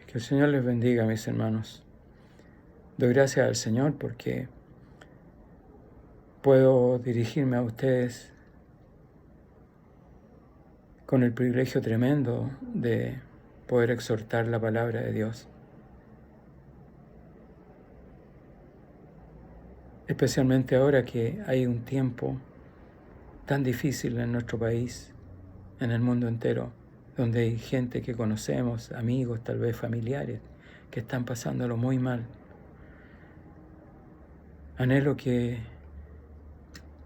Que el Señor les bendiga, mis hermanos. Doy gracias al Señor porque puedo dirigirme a ustedes con el privilegio tremendo de poder exhortar la palabra de Dios. Especialmente ahora que hay un tiempo tan difícil en nuestro país, en el mundo entero, donde hay gente que conocemos, amigos, tal vez familiares, que están pasándolo muy mal. Anhelo que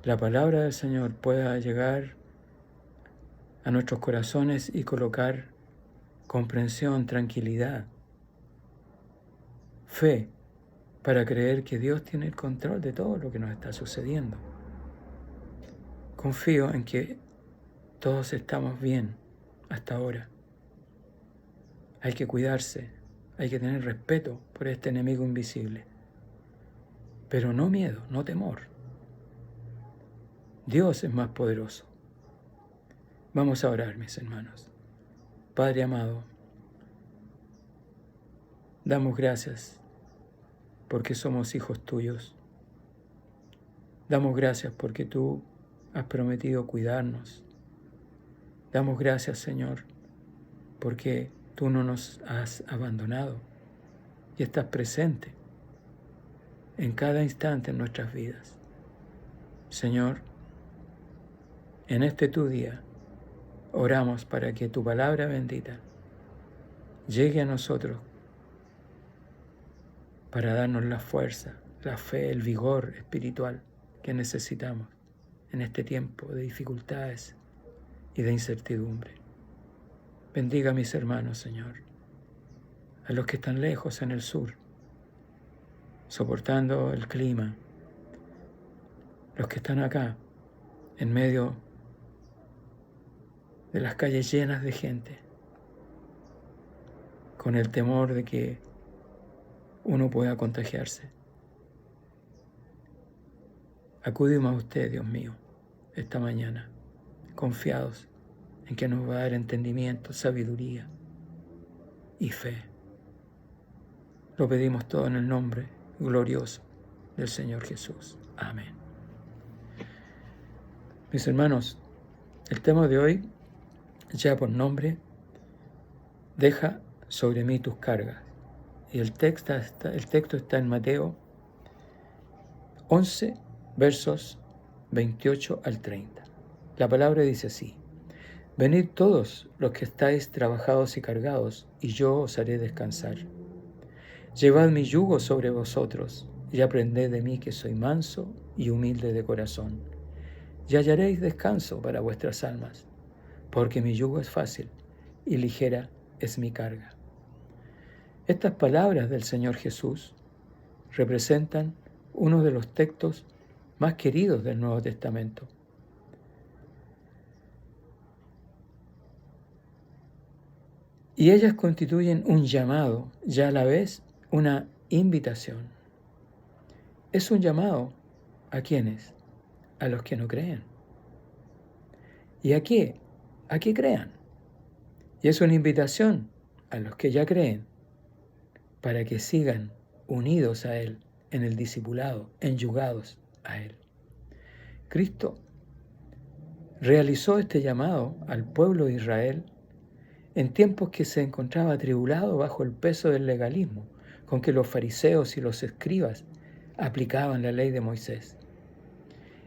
la palabra del Señor pueda llegar a nuestros corazones y colocar comprensión, tranquilidad, fe, para creer que Dios tiene el control de todo lo que nos está sucediendo. Confío en que todos estamos bien hasta ahora. Hay que cuidarse, hay que tener respeto por este enemigo invisible, pero no miedo, no temor. Dios es más poderoso. Vamos a orar, mis hermanos. Padre amado, damos gracias porque somos hijos tuyos. Damos gracias porque tú has prometido cuidarnos. Damos gracias, Señor, porque tú no nos has abandonado y estás presente en cada instante en nuestras vidas. Señor, en este tu día oramos para que tu palabra bendita llegue a nosotros para darnos la fuerza, la fe, el vigor espiritual que necesitamos en este tiempo de dificultades y de incertidumbre. Bendiga a mis hermanos, Señor, a los que están lejos en el sur, soportando el clima, los que están acá, en medio de las calles llenas de gente, con el temor de que uno pueda contagiarse. Acudimos a usted, Dios mío, esta mañana, confiados en que nos va a dar entendimiento, sabiduría y fe. Lo pedimos todo en el nombre glorioso del Señor Jesús. Amén. Mis hermanos, el tema de hoy, ya por nombre, deja sobre mí tus cargas. Y el texto está en Mateo 11, versos 28 al 30. La palabra dice así: Venid todos los que estáis trabajados y cargados, y yo os haré descansar. Llevad mi yugo sobre vosotros, y aprended de mí que soy manso y humilde de corazón, y hallaréis descanso para vuestras almas, porque mi yugo es fácil y ligera es mi carga. Estas palabras del Señor Jesús representan uno de los textos más queridos del Nuevo Testamento. Y ellas constituyen un llamado y a la vez una invitación. Es un llamado ¿a quiénes? A los que no creen. ¿Y a qué? A que crean. Y es una invitación a los que ya creen para que sigan unidos a Él en el discipulado, enyugados a Él. Cristo realizó este llamado al pueblo de Israel en tiempos que se encontraba atribulado bajo el peso del legalismo con que los fariseos y los escribas aplicaban la ley de Moisés.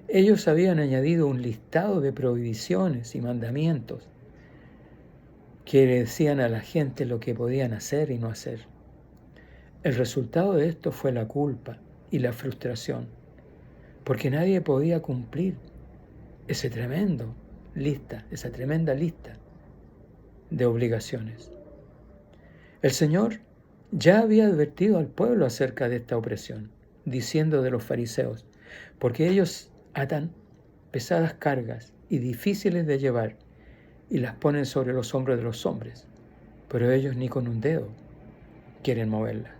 Ellos habían añadido un listado de prohibiciones y mandamientos que le decían a la gente lo que podían hacer y no hacer. El resultado de esto fue la culpa y la frustración, porque nadie podía cumplir esa tremenda lista de obligaciones. El Señor ya había advertido al pueblo acerca de esta opresión, diciendo de los fariseos, porque ellos atan pesadas cargas y difíciles de llevar y las ponen sobre los hombros de los hombres, pero ellos ni con un dedo quieren moverlas.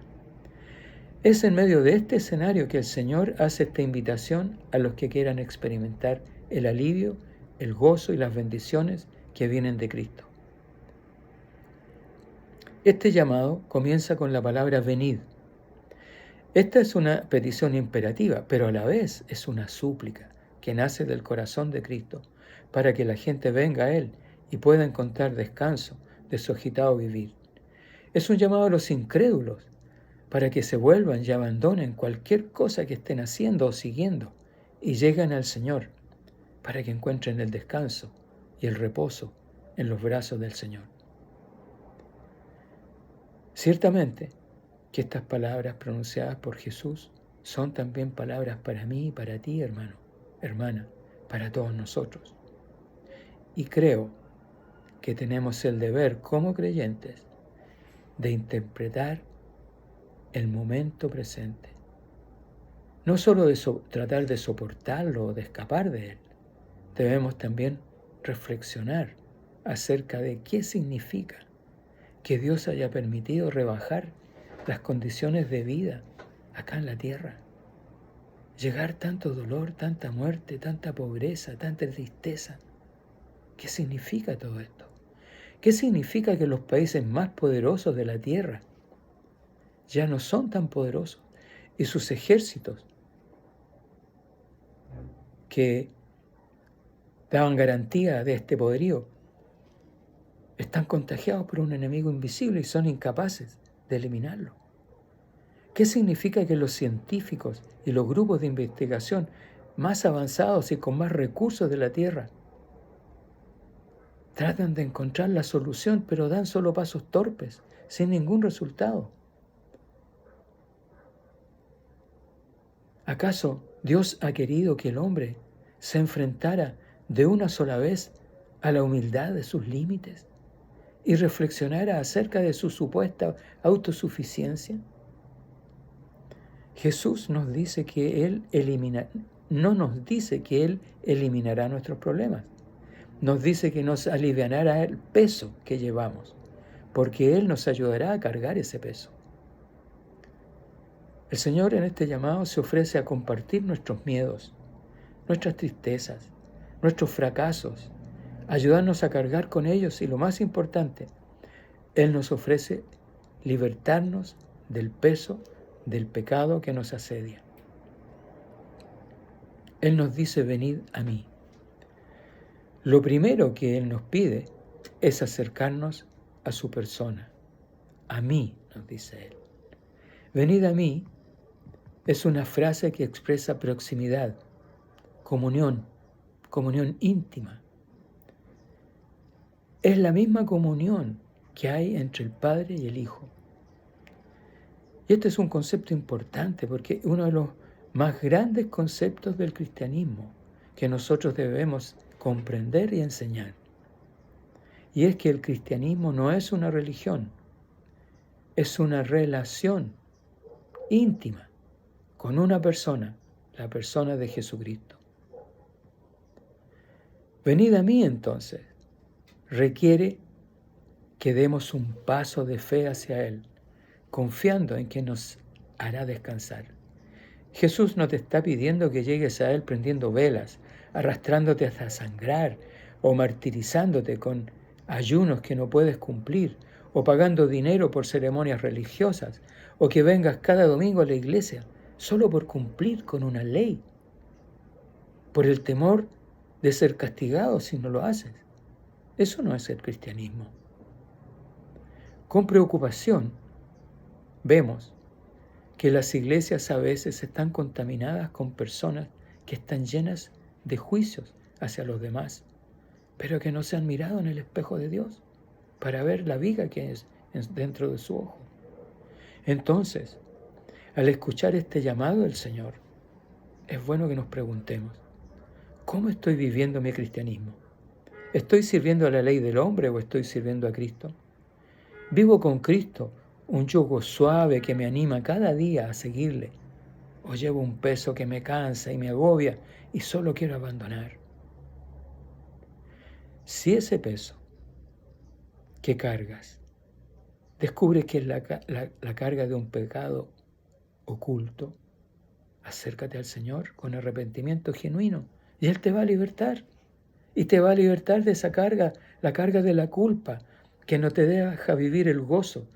Es en medio de este escenario que el Señor hace esta invitación a los que quieran experimentar el alivio, el gozo y las bendiciones que vienen de Cristo. Este llamado comienza con la palabra venid. Esta es una petición imperativa, pero a la vez es una súplica que nace del corazón de Cristo para que la gente venga a Él y pueda encontrar descanso de su agitado vivir. Es un llamado a los incrédulos para que se vuelvan y abandonen cualquier cosa que estén haciendo o siguiendo y lleguen al Señor para que encuentren el descanso y el reposo en los brazos del Señor. Ciertamente que estas palabras pronunciadas por Jesús son también palabras para mí y para ti, hermano, hermana, para todos nosotros. Y creo que tenemos el deber como creyentes de interpretar el momento presente. No solo de tratar de soportarlo o de escapar de él, debemos también reflexionar acerca de qué significa que Dios haya permitido rebajar las condiciones de vida acá en la tierra. Llegar tanto dolor, tanta muerte, tanta pobreza, tanta tristeza. ¿Qué significa todo esto? ¿Qué significa que los países más poderosos de la tierra ya no son tan poderosos y sus ejércitos que daban garantía de este poderío están contagiados por un enemigo invisible y son incapaces de eliminarlo? ¿Qué significa que los científicos y los grupos de investigación más avanzados y con más recursos de la Tierra tratan de encontrar la solución, pero dan solo pasos torpes, sin ningún resultado? ¿Acaso Dios ha querido que el hombre se enfrentara de una sola vez a la humildad de sus límites y reflexionara acerca de su supuesta autosuficiencia? Jesús nos dice que no nos dice que Él eliminará nuestros problemas. Nos dice que nos alivianará el peso que llevamos, porque Él nos ayudará a cargar ese peso. El Señor en este llamado se ofrece a compartir nuestros miedos, nuestras tristezas, nuestros fracasos, ayudarnos a cargar con ellos y, lo más importante, Él nos ofrece libertarnos del peso del pecado que nos asedia. Él nos dice: venid a mí. Lo primero que Él nos pide es acercarnos a su persona. A mí, nos dice Él. Venid a mí es una frase que expresa proximidad, comunión íntima. Es la misma comunión que hay entre el Padre y el Hijo. Y este es un concepto importante porque uno de los más grandes conceptos del cristianismo que nosotros debemos comprender y enseñar. Y es que el cristianismo no es una religión, es una relación íntima con una persona, la persona de Jesucristo. Venid a mí, entonces, requiere que demos un paso de fe hacia Él, confiando en que nos hará descansar. Jesús no te está pidiendo que llegues a Él prendiendo velas, arrastrándote hasta sangrar o martirizándote con ayunos que no puedes cumplir o pagando dinero por ceremonias religiosas o que vengas cada domingo a la iglesia solo por cumplir con una ley, por el temor de ser castigado si no lo haces. Eso no es el cristianismo. Con preocupación vemos que las iglesias a veces están contaminadas con personas que están llenas de juicios hacia los demás, pero que no se han mirado en el espejo de Dios para ver la viga que es dentro de su ojo. Entonces, al escuchar este llamado del Señor, es bueno que nos preguntemos: ¿cómo estoy viviendo mi cristianismo? ¿Estoy sirviendo a la ley del hombre o estoy sirviendo a Cristo? ¿Vivo con Cristo un yugo suave que me anima cada día a seguirle? ¿O llevo un peso que me cansa y me agobia y solo quiero abandonar? Si ese peso que cargas descubres que es la carga de un pecado oculto, acércate al Señor con arrepentimiento genuino y Él te va a libertar. Y te va a libertar de esa carga, la carga de la culpa, que no te deja vivir el gozo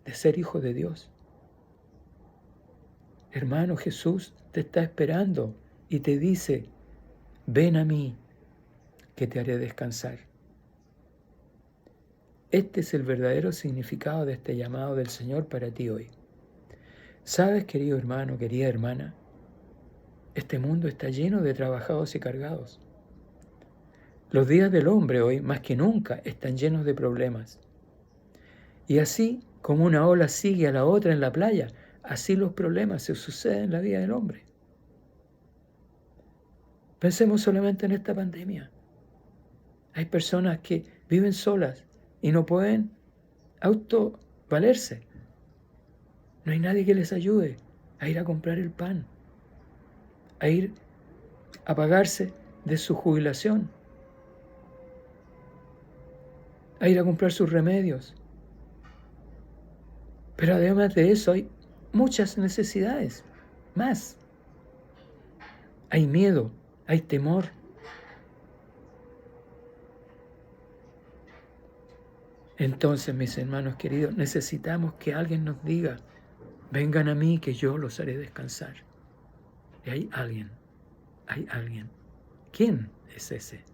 de ser hijo de Dios. Hermano, Jesús te está esperando y te dice, ven a mí, que te haré descansar. Este es el verdadero significado de este llamado del Señor para ti hoy. ¿Sabes, querido hermano, querida hermana? Este mundo está lleno de trabajados y cargados. Los días del hombre hoy, más que nunca, están llenos de problemas. Y así como una ola sigue a la otra en la playa, así los problemas se suceden en la vida del hombre. Pensemos solamente en esta pandemia. Hay personas que viven solas y no pueden autovalerse. No hay nadie que les ayude a ir a comprar el pan, a ir a pagarse de su jubilación, a ir a comprar sus remedios. Pero además de eso hay muchas necesidades, más. Hay miedo, hay temor. Entonces, mis hermanos queridos, necesitamos que alguien nos diga, vengan a mí que yo los haré descansar. Y hay alguien. ¿Quién es ese?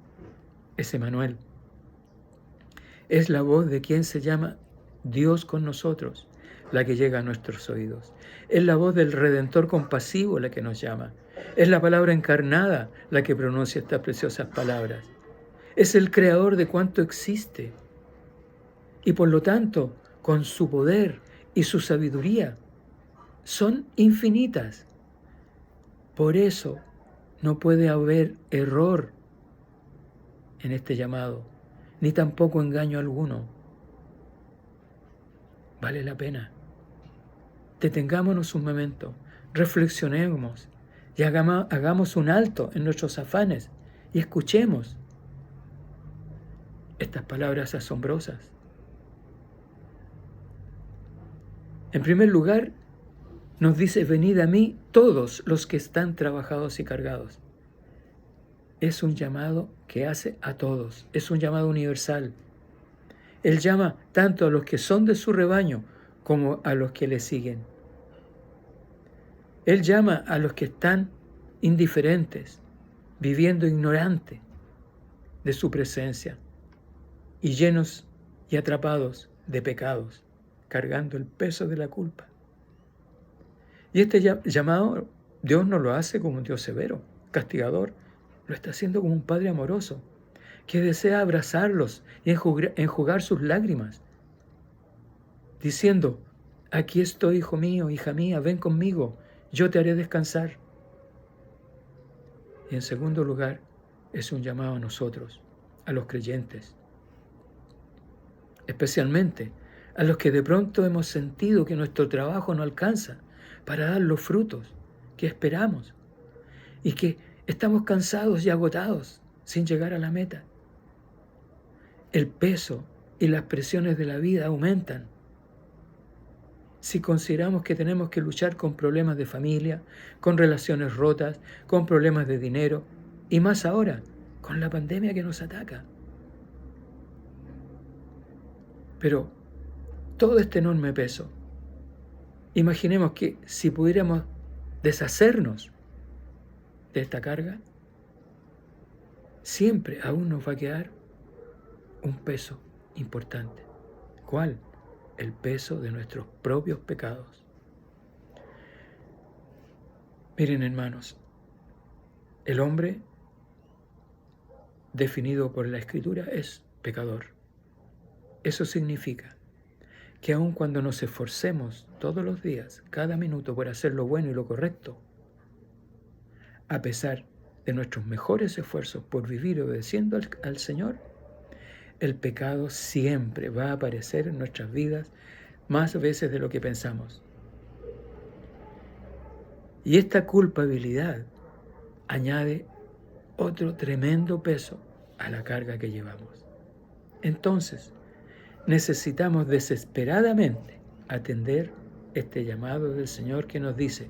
Es Emmanuel. Es la voz de quien se llama Dios con nosotros, la que llega a nuestros oídos. Es la voz del Redentor compasivo la que nos llama. Es la palabra encarnada la que pronuncia estas preciosas palabras. Es el creador de cuanto existe. Y por lo tanto, con su poder y su sabiduría, son infinitas. Por eso no puede haber error en este llamado, ni tampoco engaño alguno. Vale la pena. Detengámonos un momento, reflexionemos y hagamos un alto en nuestros afanes y escuchemos estas palabras asombrosas. En primer lugar, nos dice, venid a mí todos los que están trabajados y cargados. Es un llamado que hace a todos, es un llamado universal. Él llama tanto a los que son de su rebaño como a los que le siguen. Él llama a los que están indiferentes, viviendo ignorante de su presencia y llenos y atrapados de pecados, cargando el peso de la culpa. Y este llamado Dios no lo hace como un Dios severo, castigador, lo está haciendo como un Padre amoroso, que desea abrazarlos y enjugar sus lágrimas, diciendo, aquí estoy, hijo mío, hija mía, ven conmigo, yo te haré descansar. Y en segundo lugar, es un llamado a nosotros, a los creyentes, especialmente a los que de pronto hemos sentido que nuestro trabajo no alcanza para dar los frutos que esperamos y que estamos cansados y agotados sin llegar a la meta. El peso y las presiones de la vida aumentan. Si consideramos que tenemos que luchar con problemas de familia, con relaciones rotas, con problemas de dinero y más ahora, con la pandemia que nos ataca. Pero todo este enorme peso, imaginemos que si pudiéramos deshacernos de esta carga, siempre aún nos va a quedar un peso importante. ¿Cuál? El peso de nuestros propios pecados. Miren, hermanos, el hombre definido por la Escritura es pecador. Eso significa que aun cuando nos esforcemos todos los días, cada minuto, por hacer lo bueno y lo correcto, a pesar de nuestros mejores esfuerzos por vivir obedeciendo al Señor, el pecado siempre va a aparecer en nuestras vidas más veces de lo que pensamos. Y esta culpabilidad añade otro tremendo peso a la carga que llevamos. Entonces, necesitamos desesperadamente atender este llamado del Señor que nos dice,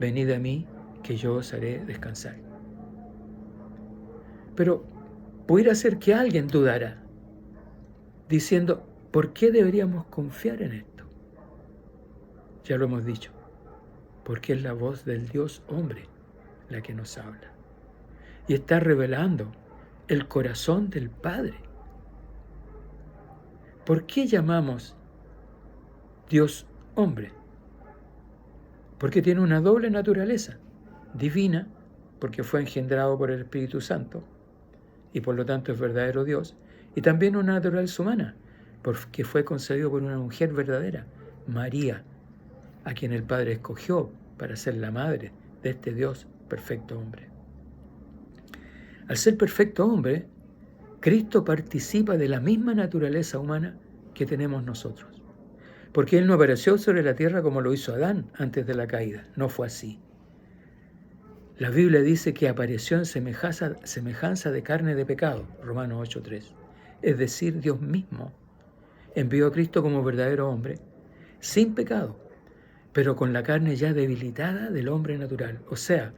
venid a mí, que yo os haré descansar. Pero pudiera ser que alguien dudara, diciendo, ¿por qué deberíamos confiar en esto? Ya lo hemos dicho, porque es la voz del Dios hombre la que nos habla. Y está revelando el corazón del Padre. ¿Por qué llamamos Dios hombre? Porque tiene una doble naturaleza, divina, porque fue engendrado por el Espíritu Santo, y por lo tanto es verdadero Dios, y también una naturaleza humana, porque fue concebido por una mujer verdadera, María, a quien el Padre escogió para ser la madre de este Dios perfecto hombre. Al ser perfecto hombre, Cristo participa de la misma naturaleza humana que tenemos nosotros, porque Él no apareció sobre la tierra como lo hizo Adán antes de la caída, no fue así. La Biblia dice que apareció en semejanza de carne de pecado, Romanos 8:3. Es decir, Dios mismo envió a Cristo como verdadero hombre, sin pecado, pero con la carne ya debilitada del hombre natural. O sea,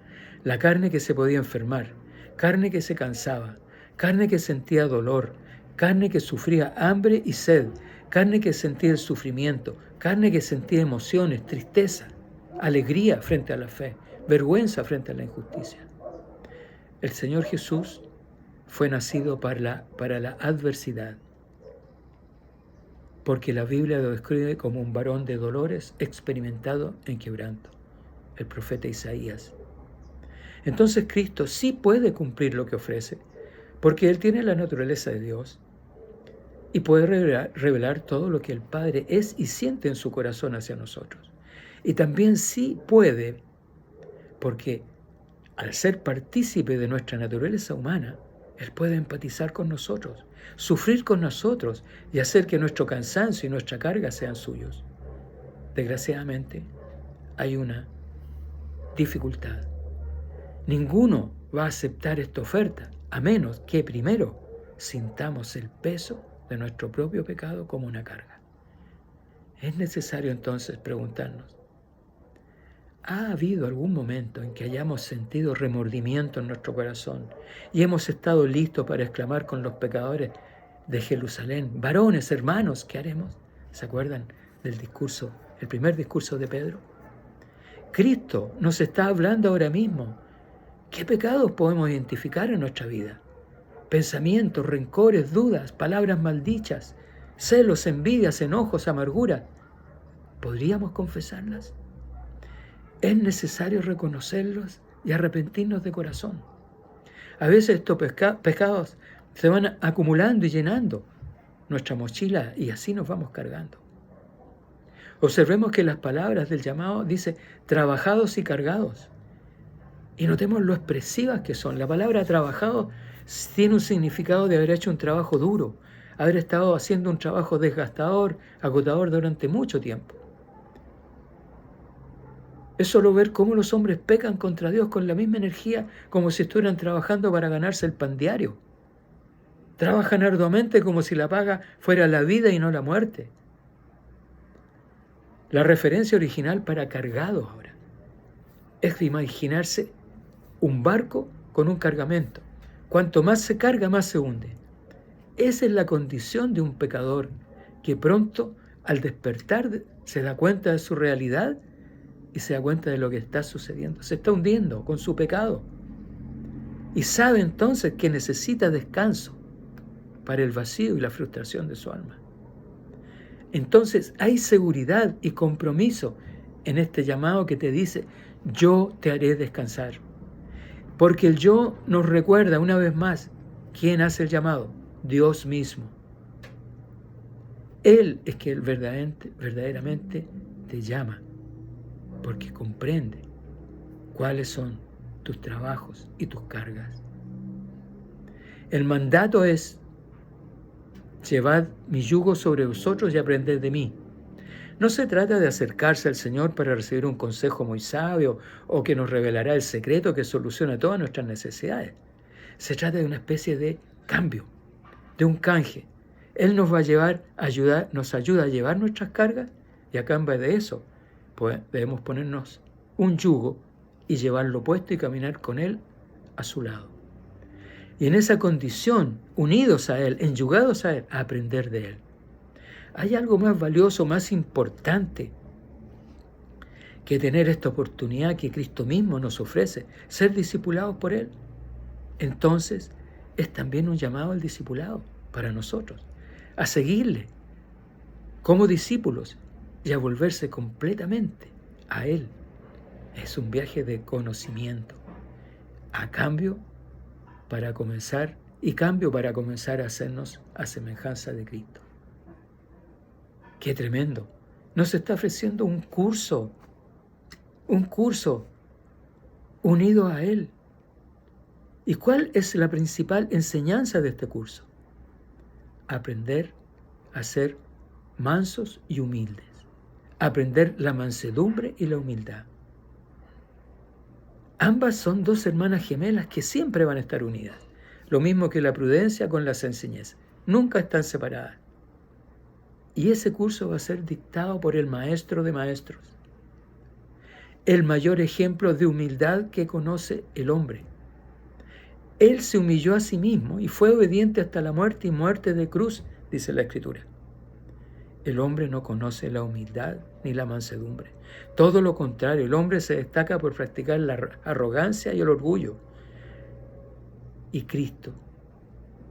la carne que se podía enfermar, carne que se cansaba, carne que sentía dolor, carne que sufría hambre y sed, carne que sentía el sufrimiento, carne que sentía emociones, tristeza, alegría frente a la fe, vergüenza frente a la injusticia. El Señor Jesús fue nacido para la adversidad, porque la Biblia lo describe como un varón de dolores experimentado en quebranto, el profeta Isaías. Entonces Cristo sí puede cumplir lo que ofrece, porque Él tiene la naturaleza de Dios y puede revelar todo lo que el Padre es y siente en su corazón hacia nosotros. Y también sí puede, porque al ser partícipe de nuestra naturaleza humana, Él puede empatizar con nosotros, sufrir con nosotros y hacer que nuestro cansancio y nuestra carga sean suyos. Desgraciadamente, hay una dificultad. Ninguno va a aceptar esta oferta, a menos que primero sintamos el peso de nuestro propio pecado como una carga. Es necesario entonces preguntarnos, ¿ha habido algún momento en que hayamos sentido remordimiento en nuestro corazón y hemos estado listos para exclamar con los pecadores de Jerusalén, varones, hermanos, ¿qué haremos? ¿Se acuerdan del discurso, el primer discurso de Pedro? Cristo nos está hablando ahora mismo. ¿Qué pecados podemos identificar en nuestra vida? Pensamientos, rencores, dudas, palabras maldichas, celos, envidias, enojos, amargura. ¿Podríamos confesarlas? Es necesario reconocerlos y arrepentirnos de corazón. A veces estos pecados se van acumulando y llenando nuestra mochila y así nos vamos cargando. Observemos que las palabras del llamado dice trabajados y cargados. Y notemos lo expresivas que son. La palabra trabajado tiene un significado de haber hecho un trabajo duro, haber estado haciendo un trabajo desgastador, agotador durante mucho tiempo. Es solo ver cómo los hombres pecan contra Dios con la misma energía como si estuvieran trabajando para ganarse el pan diario. Trabajan arduamente como si la paga fuera la vida y no la muerte. La referencia original para cargados ahora es de imaginarse un barco con un cargamento. Cuanto más se carga, más se hunde. Esa es la condición de un pecador que pronto, al despertar, se da cuenta de su realidad y se da cuenta de lo que está sucediendo. Se está hundiendo con su pecado. Y sabe entonces que necesita descanso para el vacío y la frustración de su alma. Entonces hay seguridad y compromiso en este llamado que te dice, yo te haré descansar. Porque el yo nos recuerda una vez más, ¿quién hace el llamado? Dios mismo. Él es que verdaderamente te llama, porque comprende cuáles son tus trabajos y tus cargas. El mandato es, llevad mi yugo sobre vosotros y aprended de mí. No se trata de acercarse al Señor para recibir un consejo muy sabio o que nos revelará el secreto que soluciona todas nuestras necesidades. Se trata de una especie de cambio, de un canje. Él nos va a nos ayuda a llevar nuestras cargas y a cambio de eso, pues debemos ponernos un yugo y llevarlo puesto y caminar con Él a su lado. Y en esa condición, unidos a Él, enyugados a Él, a aprender de Él. ¿Hay algo más valioso, más importante que tener esta oportunidad que Cristo mismo nos ofrece, ser discipulados por Él. Entonces, es también un llamado al discipulado para nosotros, a seguirle como discípulos y a volverse completamente a Él. Es un viaje de conocimiento, cambio para comenzar a hacernos a semejanza de Cristo. ¡Qué tremendo! Nos está ofreciendo un curso unido a Él. ¿Y cuál es la principal enseñanza de este curso? Aprender a ser mansos y humildes. Aprender la mansedumbre y la humildad. Ambas son dos hermanas gemelas que siempre van a estar unidas. Lo mismo que la prudencia con la sencillez. Nunca están separadas. Y ese curso va a ser dictado por el Maestro de Maestros. El mayor ejemplo de humildad que conoce el hombre. Él se humilló a sí mismo y fue obediente hasta la muerte y muerte de cruz, dice la Escritura. El hombre no conoce la humildad ni la mansedumbre. Todo lo contrario, el hombre se destaca por practicar la arrogancia y el orgullo. Y Cristo,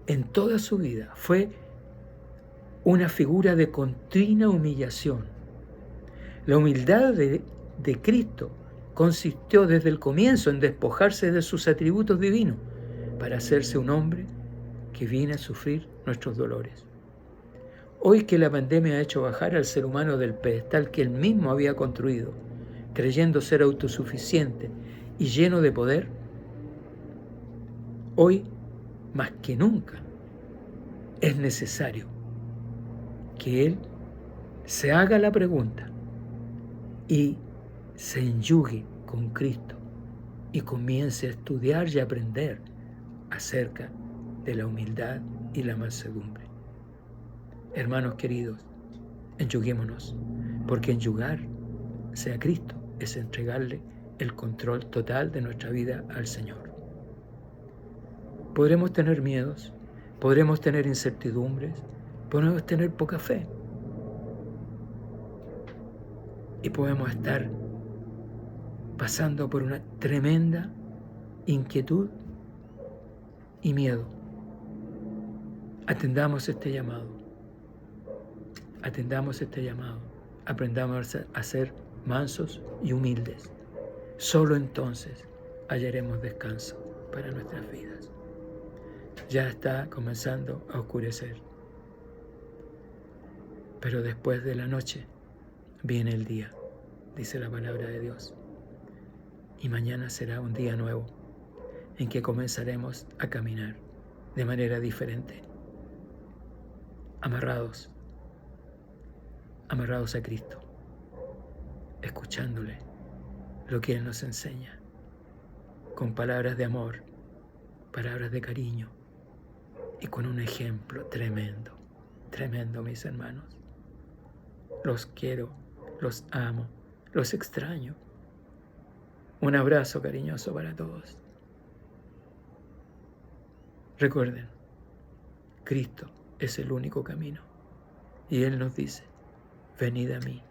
en toda su vida, fue una figura de continua humillación. La humildad de Cristo consistió desde el comienzo en despojarse de sus atributos divinos para hacerse un hombre que viene a sufrir nuestros dolores. Hoy que la pandemia ha hecho bajar al ser humano del pedestal que él mismo había construido, creyendo ser autosuficiente y lleno de poder, hoy, más que nunca, es necesario que él se haga la pregunta y se enyugue con Cristo y comience a estudiar y a aprender acerca de la humildad y la mansedumbre. Hermanos queridos, enyuguémonos, porque enyugarse a Cristo es entregarle el control total de nuestra vida al Señor. Podremos tener miedos, podremos tener incertidumbres, podemos tener poca fe y podemos estar pasando por una tremenda inquietud y miedo. Atendamos este llamado. Aprendamos a ser mansos y humildes. Solo entonces hallaremos descanso para nuestras vidas. Ya está comenzando a oscurecer. Pero después de la noche viene el día, dice la palabra de Dios. Y mañana será un día nuevo en que comenzaremos a caminar de manera diferente, amarrados a Cristo, escuchándole lo que Él nos enseña, con palabras de amor, palabras de cariño y con un ejemplo tremendo, mis hermanos. Los quiero, los amo, los extraño. Un abrazo cariñoso para todos. Recuerden, Cristo es el único camino y Él nos dice: venid a mí,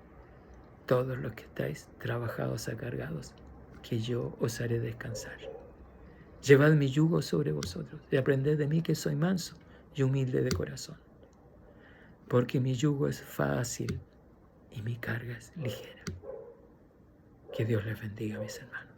todos los que estáis trabajados y cargados, que yo os haré descansar. Llevad mi yugo sobre vosotros y aprended de mí, que soy manso y humilde de corazón, porque mi yugo es fácil y mi carga es ligera. Que Dios les bendiga, mis hermanos.